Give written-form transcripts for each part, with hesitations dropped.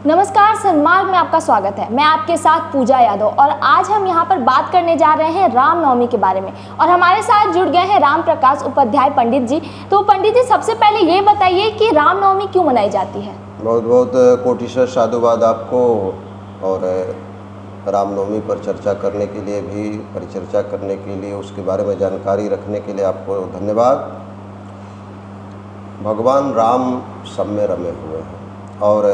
नमस्कार, सन्मार्ग में आपका स्वागत है। मैं आपके साथ पूजा यादव और आज हम यहाँ पर बात करने जा रहे हैं रामनवमी के बारे में। और हमारे साथ जुड़ गए हैं राम प्रकाश उपाध्याय पंडित जी। तो पंडित जी, सबसे पहले ये बताइए कि रामनवमी क्यों मनाई जाती है? बहुत बहुत कोटिशः साधुवाद आपको। और रामनवमी पर चर्चा करने के लिए भी, परिचर्चा करने के लिए, उसके बारे में जानकारी रखने के लिए आपको धन्यवाद। भगवान राम सब में रमे हुए हैं और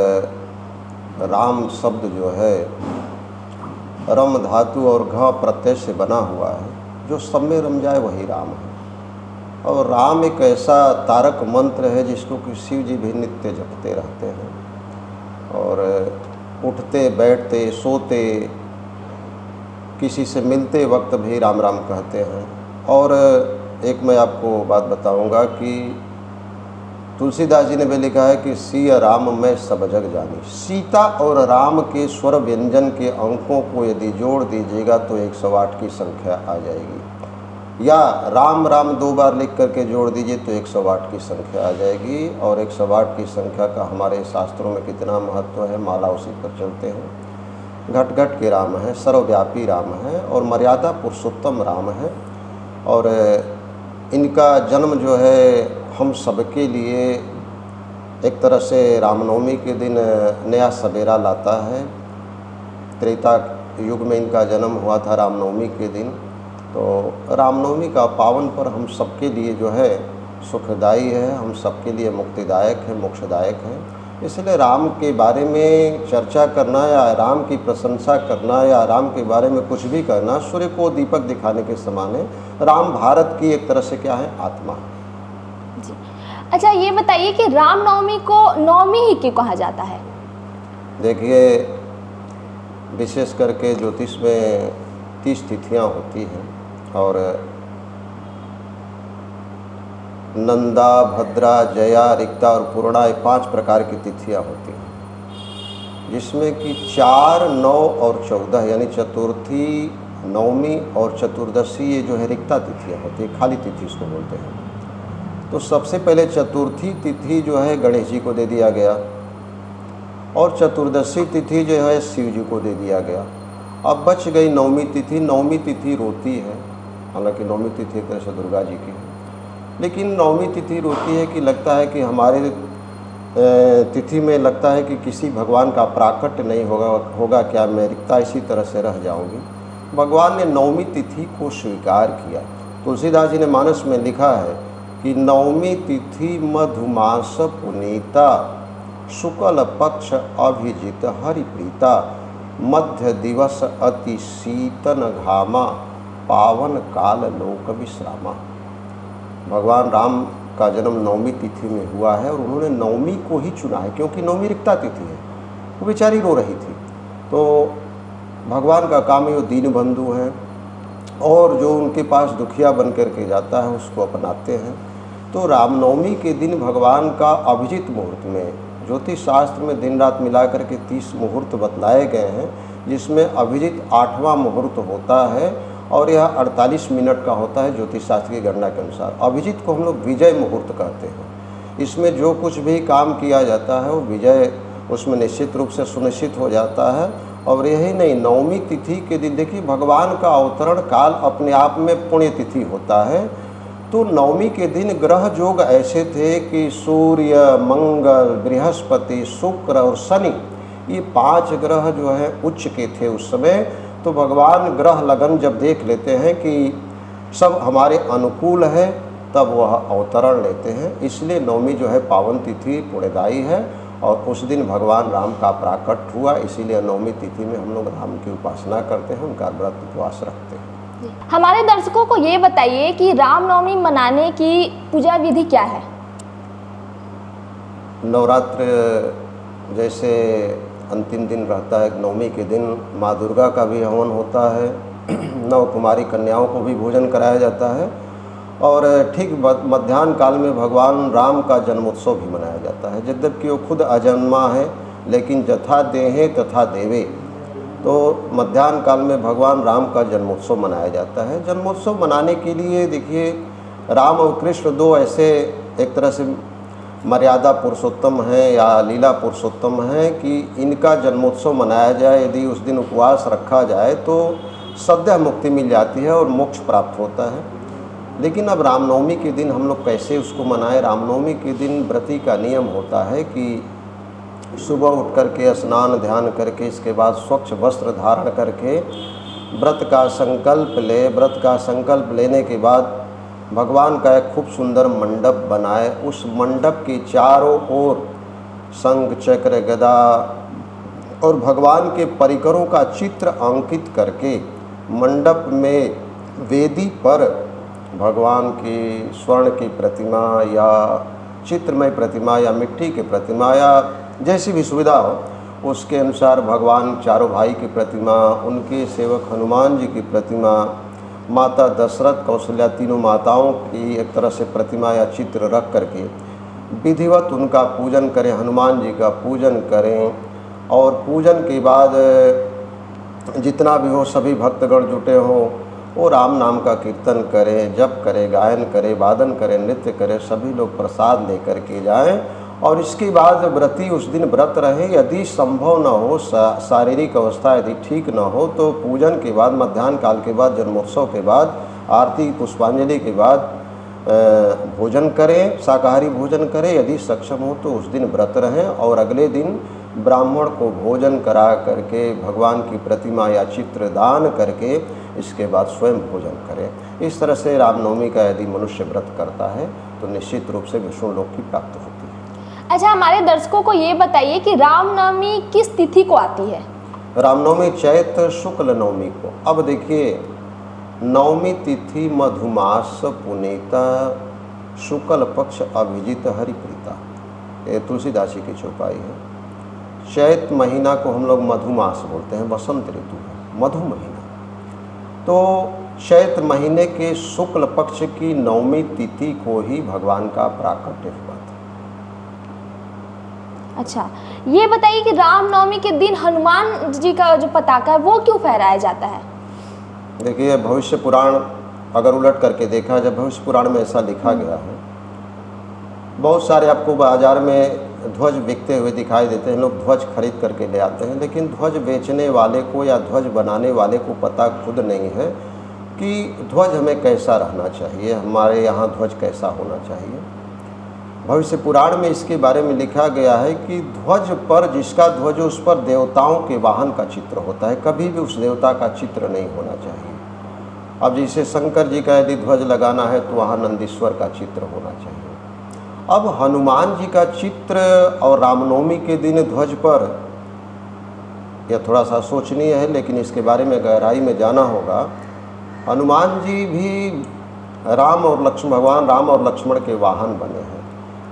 राम शब्द जो है रम धातु और घ प्रत्यय से बना हुआ है। जो सब में रम जाए वही राम है। और राम एक ऐसा तारक मंत्र है जिसको कि शिव जी भी नित्य जपते रहते हैं और उठते बैठते सोते किसी से मिलते वक्त भी राम राम कहते हैं। और एक मैं आपको बात बताऊंगा कि तुलसीदास जी ने भी लिखा है कि सिय राम में सब जग जानी। सीता और राम के स्वर व्यंजन के अंकों को यदि जोड़ दीजिएगा तो 108 की संख्या आ जाएगी, या राम राम 2 बार लिख करके जोड़ दीजिए तो 108 की संख्या आ जाएगी। और 108 की संख्या का हमारे शास्त्रों में कितना महत्व है, माला उसी पर चलते हैं। घट घट के राम है, सर्वव्यापी राम है और मर्यादा पुरुषोत्तम राम है। और इनका जन्म जो है हम सबके लिए एक तरह से रामनवमी के दिन नया सवेरा लाता है। त्रेता युग में इनका जन्म हुआ था रामनवमी के दिन। तो रामनवमी का पावन पर हम सबके लिए जो है सुखदायी है, हम सबके लिए मुक्तिदायक है, मोक्षदायक है। इसलिए राम के बारे में चर्चा करना या राम की प्रशंसा करना या राम के बारे में कुछ भी करना सूर्य को दीपक दिखाने के समान है। राम भारत की एक तरह से क्या है, आत्मा है जी। अच्छा, ये बताइए कि रामनवमी को नवमी ही क्यों कहा जाता है? देखिए, विशेष करके ज्योतिष में 30 तिथियां होती हैं और नंदा, भद्रा, जया, रिक्ता और पूर्णा, ये 5 प्रकार की तिथियां होती हैं, जिसमें कि 4, 9 और 14 यानी चतुर्थी, नवमी और चतुर्दशी ये जो है रिक्ता तिथियां होती है, खाली तिथि इसको बोलते हैं। तो सबसे पहले चतुर्थी तिथि जो है गणेश जी को दे दिया गया और चतुर्दशी तिथि जो है शिव जी को दे दिया गया। अब बच गई नवमी तिथि। नवमी तिथि रोती है, हालांकि नवमी तिथि एक तरह से दुर्गा जी की है, लेकिन नवमी तिथि रोती है कि लगता है कि हमारे तिथि में लगता है कि किसी भगवान का प्राकट्य नहीं होगा क्या, मैं रिक्ता इसी तरह से रह जाऊंगी। भगवान ने नवमी तिथि को स्वीकार किया। तुलसीदास जी ने मानस में लिखा है कि नवमी तिथि मधुमास पुनीता, शुक्ल पक्ष अभिजित हरिप्रीता, मध्य दिवस अति शीतन घामा, पावन काल लोक विश्रामा। भगवान राम का जन्म नवमी तिथि में हुआ है और उन्होंने नवमी को ही चुना है क्योंकि नवमी रिक्ता तिथि है। वो बेचारी रो रही थी। तो भगवान का काम ही वो दीन बंधु हैं और जो उनके पास दुखिया बन करके जाता है उसको अपनाते हैं। तो रामनवमी के दिन भगवान का अभिजित मुहूर्त में, ज्योतिष शास्त्र में दिन रात मिला करके 30 मुहूर्त बतलाए गए हैं, जिसमें अभिजित 8वां मुहूर्त होता है और यह 48 मिनट का होता है ज्योतिष शास्त्र की गणना के अनुसार। अभिजित को हम लोग विजय मुहूर्त कहते हैं। इसमें जो कुछ भी काम किया जाता है वो विजय उसमें निश्चित रूप से सुनिश्चित हो जाता है। और यही नहीं, नवमी तिथि के दिन देखिए भगवान का अवतरण काल अपने आप में पुण्य तिथि होता है। तो नवमी के दिन ग्रह योग ऐसे थे कि सूर्य, मंगल, बृहस्पति, शुक्र और शनि, ये 5 ग्रह जो है उच्च के थे उस समय। तो भगवान ग्रह लगन जब देख लेते हैं कि सब हमारे अनुकूल है तब वह अवतरण लेते हैं। इसलिए नवमी जो है पावन तिथि पुण्यदायी है और उस दिन भगवान राम का प्राकट हुआ। इसीलिए नवमी तिथि में हम लोग राम की उपासना करते हैं, उनका व्रत उपवास रखते हैं। हमारे दर्शकों को ये बताइए कि रामनवमी मनाने की पूजा विधि क्या है? नवरात्र जैसे अंतिम दिन रहता है, नवमी के दिन माँ दुर्गा का भी हवन होता है, 9 कुमारी कन्याओं को भी भोजन कराया जाता है और ठीक मध्याह्न काल में भगवान राम का जन्मोत्सव भी मनाया जाता है। यद्यपि वो खुद अजन्मा है लेकिन जथा देहे तथा देवे। तो मध्याह्न काल में भगवान राम का जन्मोत्सव मनाया जाता है। जन्मोत्सव मनाने के लिए देखिए राम और कृष्ण 2 ऐसे एक तरह से मर्यादा पुरुषोत्तम हैं या लीला पुरुषोत्तम हैं कि इनका जन्मोत्सव मनाया जाए, यदि उस दिन उपवास रखा जाए तो सद्य मुक्ति मिल जाती है और मोक्ष प्राप्त होता है। लेकिन अब रामनवमी के दिन हम लोग कैसे उसको मनाएं? रामनवमी के दिन व्रती का नियम होता है कि सुबह उठ करके स्नान ध्यान करके इसके बाद स्वच्छ वस्त्र धारण करके व्रत का संकल्प ले। व्रत का संकल्प लेने के बाद भगवान का एक खूब सुंदर मंडप बनाए। उस मंडप के चारों ओर शंख चक्र गदा और भगवान के परिकरों का चित्र अंकित करके मंडप में वेदी पर भगवान की स्वर्ण की प्रतिमा या चित्रमय प्रतिमा या मिट्टी की प्रतिमा या जैसी भी सुविधा हो उसके अनुसार भगवान चारों भाई की प्रतिमा, उनके सेवक हनुमान जी की प्रतिमा, माता दशरथ कौशल्या तीनों माताओं की एक तरह से प्रतिमा या चित्र रख करके विधिवत उनका पूजन करें, हनुमान जी का पूजन करें। और पूजन के बाद जितना भी हो सभी भक्तगण जुटे हों वो राम नाम का कीर्तन करें, जप करें, गायन करें, वादन करें, नृत्य करें, सभी लोग प्रसाद लेकर के जाएं। और इसके बाद व्रती उस दिन व्रत रहे। यदि संभव न हो, शारीरिक अवस्था यदि ठीक न हो तो पूजन के बाद, मध्याह्न काल के बाद, जन्मोत्सव के बाद, आरती पुष्पांजलि के बाद भोजन करें, शाकाहारी भोजन करें। यदि सक्षम हो तो उस दिन व्रत रहें और अगले दिन ब्राह्मण को भोजन करा करके भगवान की प्रतिमा या चित्र दान करके इसके बाद स्वयं भोजन करें। इस तरह से रामनवमी का यदि मनुष्य व्रत करता है तो निश्चित रूप से विष्णु लोक की प्राप्ति होती है। अच्छा, हमारे दर्शकों को ये बताइए कि रामनवमी किस तिथि को आती है? रामनवमी चैत्र शुक्ल नवमी को। अब देखिए, नवमी तिथि मधुमास पुनीता शुक्ल पक्ष अभिजित हरिप्रीता, ये तुलसीदास जी की चौपाई है। चैत्र महीना को हम लोग मधुमास बोलते हैं, बसंत ऋतु है, मधु महीना। तो चैत्र महीने के शुक्ल पक्ष की नवमी तिथि को ही भगवान का प्राकट्य हुआ था। अच्छा, ये बताइए कि रामनवमी के दिन हनुमान जी का जो पताका है वो क्यों फहराया जाता है? देखिए, भविष्य पुराण अगर उलट करके देखा जाए, भविष्य पुराण में ऐसा लिखा गया है। बहुत सारे आपको बाजार में ध्वज बिकते हुए दिखाई देते हैं, लोग ध्वज खरीद करके ले आते हैं, लेकिन ध्वज बेचने वाले को या ध्वज बनाने वाले को पता खुद नहीं है कि ध्वज हमें कैसा रहना चाहिए, हमारे यहाँ ध्वज कैसा होना चाहिए। भविष्य पुराण में इसके बारे में लिखा गया है कि ध्वज पर, जिसका ध्वज उस पर देवताओं के वाहन का चित्र होता है, कभी भी उस देवता का चित्र नहीं होना चाहिए। अब जैसे शंकर जी का यदि ध्वज लगाना है तो वहाँ नंदीश्वर का चित्र होना चाहिए। अब हनुमान जी का चित्र और रामनवमी के दिन ध्वज पर, यह थोड़ा सा सोचनीय है लेकिन इसके बारे में गहराई में जाना होगा। हनुमान जी भी भगवान राम और लक्ष्मण के वाहन बने हैं।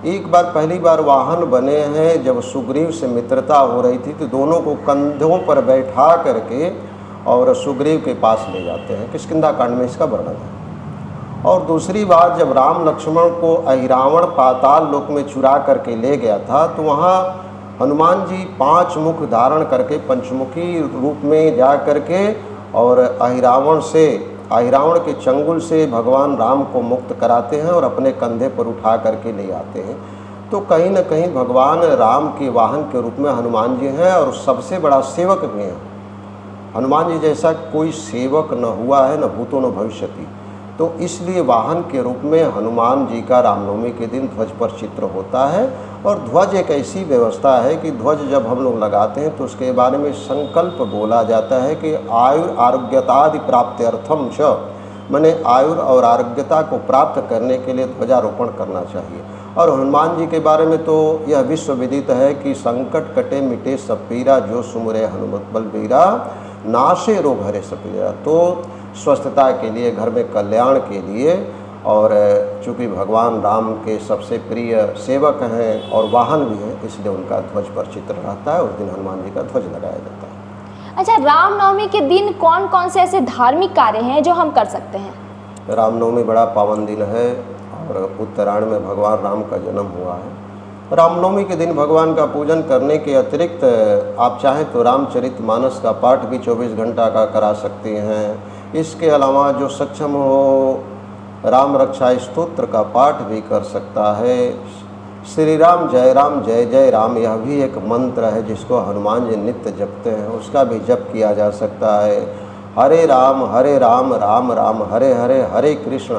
एक बार पहली बार वाहन बने हैं जब सुग्रीव से मित्रता हो रही थी, तो दोनों को कंधों पर बैठा करके और सुग्रीव के पास ले जाते हैं, किष्किंधा कांड में इसका वर्णन है। और दूसरी बार जब राम लक्ष्मण को अहिरावण पाताल लोक में चुरा करके ले गया था, तो वहाँ हनुमान जी 5 मुख धारण करके पंचमुखी रूप में जा करके और अहिरावण के चंगुल से भगवान राम को मुक्त कराते हैं और अपने कंधे पर उठा करके ले आते हैं। तो कहीं न कहीं भगवान राम के वाहन के रूप में हनुमान जी हैं और सबसे बड़ा सेवक भी हैं। हनुमान जी जैसा कोई सेवक न हुआ है, न भूतो न भविष्यति। तो इसलिए वाहन के रूप में हनुमान जी का रामनवमी के दिन ध्वज पर चित्र होता है। और ध्वज एक ऐसी व्यवस्था है कि ध्वज जब हम लोग लगाते हैं तो उसके बारे में संकल्प बोला जाता है कि आयुर आरोग्यतादि प्राप्त्यर्थम च, माने आयुर और आरोग्यता को प्राप्त करने के लिए ध्वजारोपण करना चाहिए। और हनुमान जी के बारे में तो यह विश्व विदित है कि संकट कटे मिटे सब पीरा, जो सुमरे हनुमत बलबीरा, नाशे रोग हरे सब पीरा। तो स्वस्थता के लिए, घर में कल्याण के लिए, और चूँकि भगवान राम के सबसे प्रिय सेवक हैं और वाहन भी हैं, इसलिए उनका ध्वज पर चित्र रहता है। उस दिन हनुमान जी का ध्वज लगाया जाता है। अच्छा, रामनवमी के दिन कौन कौन से ऐसे धार्मिक कार्य हैं जो हम कर सकते हैं? रामनवमी बड़ा पावन दिन है और उत्तरायण में भगवान राम का जन्म हुआ है। रामनवमी के दिन भगवान का पूजन करने के अतिरिक्त आप चाहें तो रामचरितमानस का पाठ भी 24 घंटा का करा सकते हैं। इसके अलावा जो सक्षम हो राम रक्षा स्तोत्र का पाठ भी कर सकता है। श्री राम जय जय राम, यह भी एक मंत्र है जिसको हनुमान जी नित्य जपते हैं, उसका भी जप किया जा सकता है। हरे राम राम राम हरे हरे, हरे कृष्ण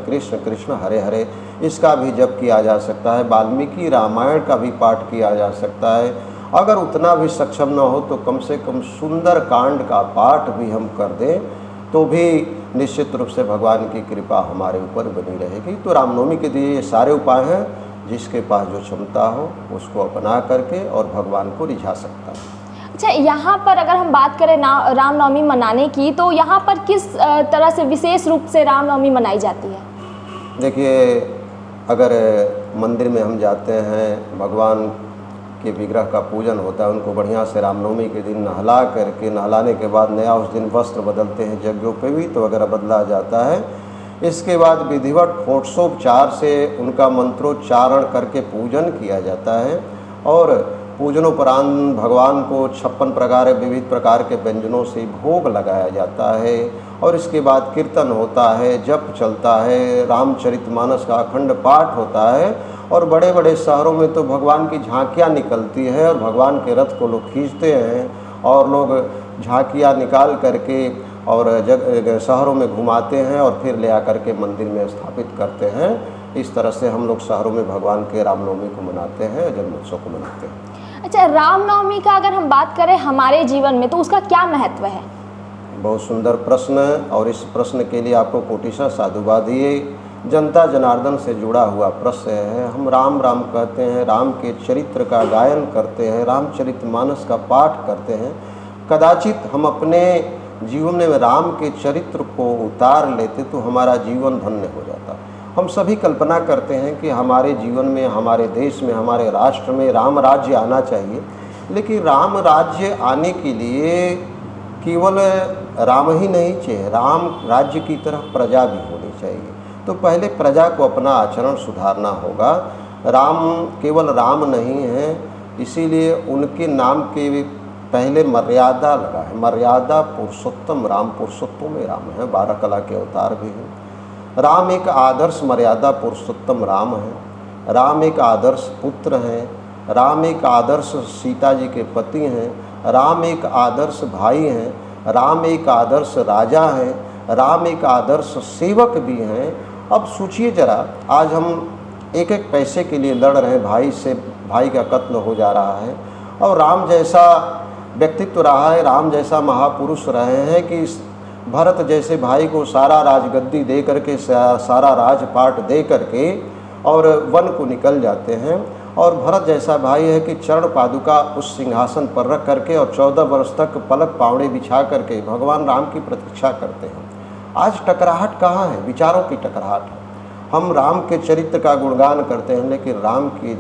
कृष्ण कृष्ण हरे हरे, इसका भी जप किया जा सकता है। वाल्मीकि रामायण का भी पाठ किया जा सकता है। अगर उतना भी सक्षम न हो तो कम से कम सुंदर कांड का पाठ भी हम कर दें तो भी निश्चित रूप से भगवान की कृपा हमारे ऊपर बनी रहेगी। तो रामनवमी के लिए ये सारे उपाय हैं, जिसके पास जो क्षमता हो उसको अपना करके और भगवान को रिझा सकता है। अच्छा, यहाँ पर अगर हम बात करें रामनवमी मनाने की, तो यहाँ पर किस तरह से विशेष रूप से रामनवमी मनाई जाती है? देखिए, अगर मंदिर में हम जाते हैं, भगवान के विग्रह का पूजन होता है, उनको बढ़िया से रामनवमी के दिन नहलाने के बाद नया उस दिन वस्त्र बदलते हैं, यज्ञोपवीत वगैरह बदला जाता है। इसके बाद विधिवत षोडशोपचार से उनका मंत्रोच्चारण करके पूजन किया जाता है और पूजनोपरांत भगवान को 56 प्रकार विविध प्रकार के व्यंजनों से भोग लगाया जाता है और इसके बाद कीर्तन होता है, जप चलता है, रामचरितमानस का अखंड पाठ होता है और बड़े बड़े शहरों में तो भगवान की झांकियाँ निकलती है और भगवान के रथ को लोग खींचते हैं और लोग झांकियाँ निकाल करके और शहरों में घुमाते हैं और फिर ले आकर के मंदिर में स्थापित करते हैं। इस तरह से हम लोग शहरों में भगवान के रामनवमी को मनाते हैं, जन्मोत्सव को मनाते हैं। अच्छा, रामनवमी का अगर हम बात करें हमारे जीवन में तो उसका क्या महत्व है? बहुत सुंदर प्रश्न है और इस प्रश्न के लिए आपको कोटिशा साधुवाद। ये जनता जनार्दन से जुड़ा हुआ प्रश्न है। हम राम राम कहते हैं, राम के चरित्र का गायन करते हैं, रामचरितमानस का पाठ करते हैं। कदाचित हम अपने जीवन में राम के चरित्र को उतार लेते तो हमारा जीवन धन्य हो जाता। हम सभी कल्पना करते हैं कि हमारे जीवन में, हमारे देश में, हमारे राष्ट्र में राम राज्य आना चाहिए, लेकिन राम राज्य आने के लिए केवल राम ही नहीं चाहिए, राम राज्य की तरह प्रजा भी होनी चाहिए। तो पहले प्रजा को अपना आचरण सुधारना होगा। राम केवल राम नहीं है, इसीलिए उनके नाम के पहले मर्यादा लगा है। मर्यादा पुरुषोत्तम राम, पुरुषोत्तम में राम है, 12 कला के अवतार भी हैं। राम एक आदर्श मर्यादा पुरुषोत्तम राम है। राम एक आदर्श पुत्र हैं। राम एक आदर्श सीता जी के पति हैं। राम एक आदर्श भाई हैं। राम एक आदर्श राजा हैं। राम एक आदर्श सेवक भी हैं। अब सोचिए जरा, आज हम एक एक पैसे के लिए लड़ रहे हैं, भाई से भाई का कत्ल हो जा रहा है और राम जैसा व्यक्तित्व रहा है, राम जैसा महापुरुष रहे हैं कि भरत जैसे भाई को सारा राजगद्दी दे करके, सारा राजपाट दे करके और वन को निकल जाते हैं। और भरत जैसा भाई है कि चरण पादुका उस सिंहासन पर रख करके और 14 वर्ष तक पलक पावड़े बिछा करके भगवान राम की प्रतीक्षा करते हैं। आज टकराहट कहाँ है? विचारों की टकराहट है। हम राम के चरित्र का गुणगान करते हैं, लेकिन राम के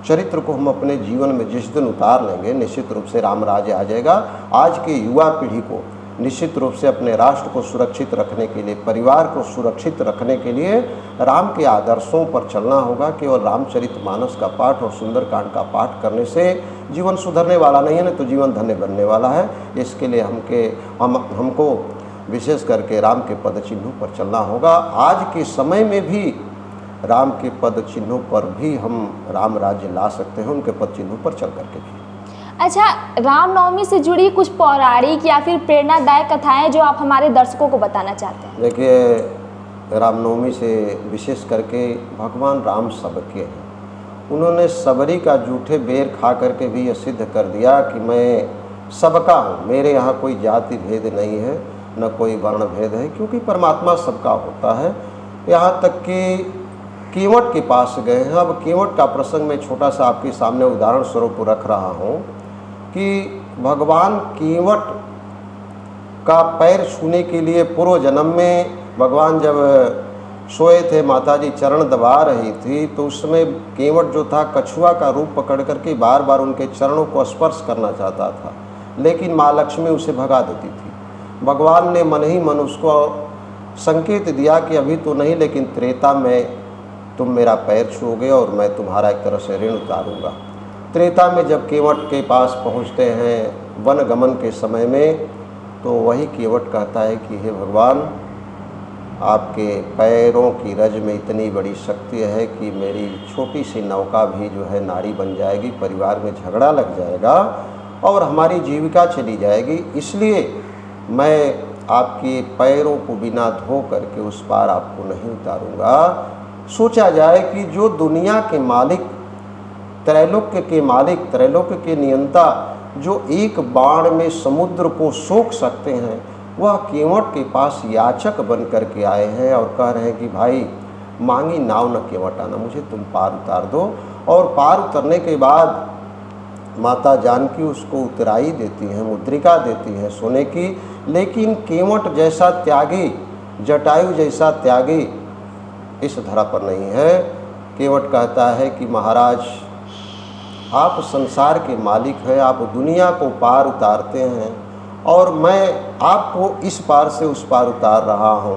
चरित्र को हम अपने जीवन में जिस दिन उतार लेंगे, निश्चित रूप से राम राज्य आ जाएगा। आज के युवा पीढ़ी को निश्चित रूप से अपने राष्ट्र को सुरक्षित रखने के लिए, परिवार को सुरक्षित रखने के लिए राम के आदर्शों पर चलना होगा। केवल रामचरितमानस का पाठ और सुंदरकांड का पाठ करने से जीवन सुधरने वाला नहीं है, नहीं तो जीवन धन्य बनने वाला है। इसके लिए हमको विशेष करके राम के पद चिन्हों पर चलना होगा। आज के समय में भी राम के पद चिन्हों पर भी हम राम राज्य ला सकते हैं, उनके पद चिन्हों पर चल करके भी। अच्छा, रामनवमी से जुड़ी कुछ पौराणिक या फिर प्रेरणादायक कथाएं जो आप हमारे दर्शकों को बताना चाहते हैं? देखिए, रामनवमी से विशेष करके भगवान राम सबके हैं। उन्होंने सबरी का जूठे बेर खा करके भी यह सिद्ध कर दिया कि मैं सबका हूँ, मेरे यहाँ कोई जाति भेद नहीं है, न कोई वर्ण भेद है, क्योंकि परमात्मा सबका होता है। यहाँ तक कि कीवट के पास गए हैं। अब कीवट का प्रसंग मैं छोटा सा आपके सामने उदाहरण स्वरूप रख रहा हूँ कि भगवान कीवट का पैर छूने के लिए पूर्व जन्म में भगवान जब सोए थे, माता जी चरण दबा रही थी, तो उसमें कीवट जो था कछुआ का रूप पकड़ करके बार बार उनके चरणों को स्पर्श करना चाहता था, लेकिन माँ लक्ष्मी उसे भगा देती थी। भगवान ने मन ही मन उसको संकेत दिया कि अभी तो नहीं, लेकिन त्रेता में तुम मेरा पैर छूओगे और मैं तुम्हारा एक तरह से ऋण उतारूँगा। त्रेता में जब कीवट के पास पहुँचते हैं वन गमन के समय में, तो वही कीवट कहता है कि हे भगवान, आपके पैरों की रज में इतनी बड़ी शक्ति है कि मेरी छोटी सी नौका भी जो है नारी बन जाएगी, परिवार में झगड़ा लग जाएगा और हमारी जीविका चली जाएगी। इसलिए मैं आपके पैरों को बिना धो करके उस पार आपको नहीं उतारूंगा। सोचा जाए कि जो दुनिया के मालिक, त्रैलोक्य के मालिक, त्रैलोक्य के नियंता, जो एक बाण में समुद्र को सोख सकते हैं, वह केवट के पास याचक बन करके आए हैं और कह रहे हैं कि भाई मांगी नाव न केवट आना, मुझे तुम पार उतार दो। और पार उतरने के बाद माता जानकी उसको उतराई देती हैं, मुद्रिका देती है सोने की। लेकिन केवट जैसा त्यागी, जटायु जैसा त्यागी इस धरा पर नहीं है। केवट कहता है कि महाराज आप संसार के मालिक हैं, आप दुनिया को पार उतारते हैं और मैं आपको इस पार से उस पार उतार रहा हूँ।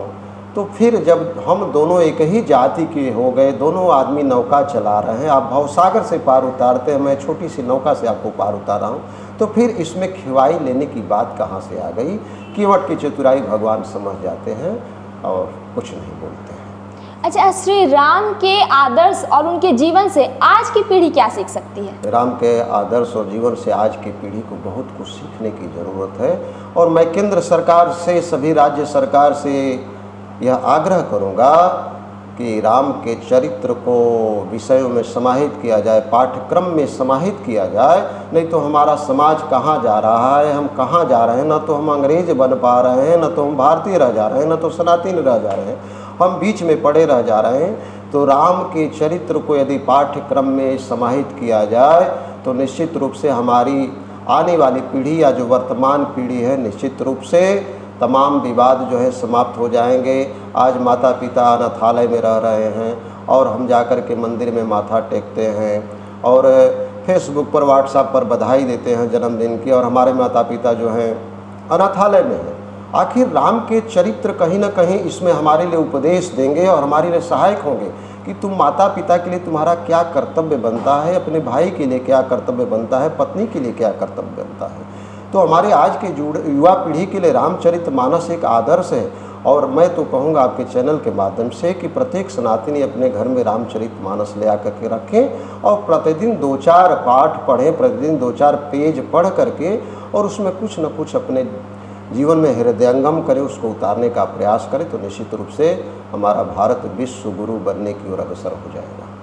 तो फिर जब हम दोनों एक ही जाति के हो गए, दोनों आदमी नौका चला रहे हैं, आप भवसागर से पार उतारते हैं, मैं छोटी सी नौका से आपको पार उतार रहा हूँ, तो फिर इसमें खिवाई लेने की बात कहाँ से आ गई। केवट की चतुराई भगवान समझ जाते हैं और कुछ नहीं बोलते हैं। अच्छा, श्री राम के आदर्श और उनके जीवन से आज की पीढ़ी क्या सीख सकती है? राम के आदर्श और जीवन से आज की पीढ़ी को बहुत कुछ सीखने की ज़रूरत है। और मैं केंद्र सरकार से, सभी राज्य सरकार से यह आग्रह करूंगा कि राम के चरित्र को विषयों में समाहित किया जाए, पाठ्यक्रम में समाहित किया जाए। नहीं तो हमारा समाज कहाँ जा रहा है, हम कहाँ जा रहे हैं। न तो हम अंग्रेज बन पा रहे हैं, न तो हम भारतीय रह जा रहे हैं, न तो सनातनी रह जा रहे हैं, हम बीच में पड़े रह जा रहे हैं। तो राम के चरित्र को यदि पाठ्यक्रम में समाहित किया जाए तो निश्चित रूप से हमारी आने वाली पीढ़ी या जो वर्तमान पीढ़ी है, निश्चित रूप से तमाम विवाद जो है समाप्त हो जाएंगे। आज माता पिता अनाथालय में रह रहे हैं और हम जाकर के मंदिर में माथा टेकते हैं और फेसबुक पर, व्हाट्सएप पर बधाई देते हैं जन्मदिन की, और हमारे माता पिता जो हैं अनाथालय में हैं। आखिर राम के चरित्र कहीं ना कहीं इसमें हमारे लिए उपदेश देंगे और हमारे लिए सहायक होंगे कि तुम माता पिता के लिए तुम्हारा क्या कर्तव्य बनता है, अपने भाई के लिए क्या कर्तव्य बनता है, पत्नी के लिए क्या कर्तव्य बनता है। तो हमारे आज के युवा पीढ़ी के लिए रामचरितमानस एक आदर्श है। और मैं तो कहूँगा आपके चैनल के माध्यम से कि प्रत्येक सनातनी अपने घर में रामचरितमानस ले आकर के रखें और प्रतिदिन 2-4 पाठ पढ़ें, प्रतिदिन 2-4 पेज पढ़ करके और उसमें कुछ न कुछ अपने जीवन में हृदयंगम करें, उसको उतारने का प्रयास करें। तो निश्चित रूप से हमारा भारत विश्व गुरु बनने की ओर अग्रसर हो जाएगा।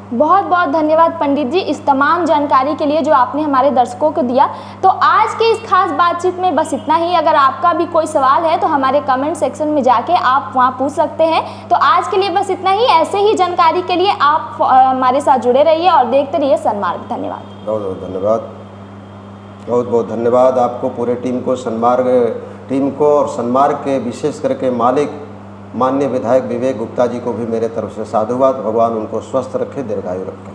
बहुत बहुत धन्यवाद पंडित जी इस तमाम जानकारी के लिए जो आपने हमारे दर्शकों को दिया। तो आज के इस खास बातचीत में बस इतना ही। अगर आपका भी कोई सवाल है तो हमारे कमेंट सेक्शन में जाके आप वहां पूछ सकते हैं। तो आज के लिए बस इतना ही। ऐसे ही जानकारी के लिए आप हमारे साथ जुड़े रहिए और देखते रहिए सन्मार्ग। धन्यवाद। बहुत बहुत धन्यवाद, बहुत बहुत धन्यवाद आपको, पूरे टीम को, सन्मार्ग टीम को, और सन्मार्ग के विशेष करके मालिक माननीय विधायक विवेक गुप्ता जी को भी मेरे तरफ से साधुवाद। भगवान उनको स्वस्थ रखे, दीर्घायु रखे।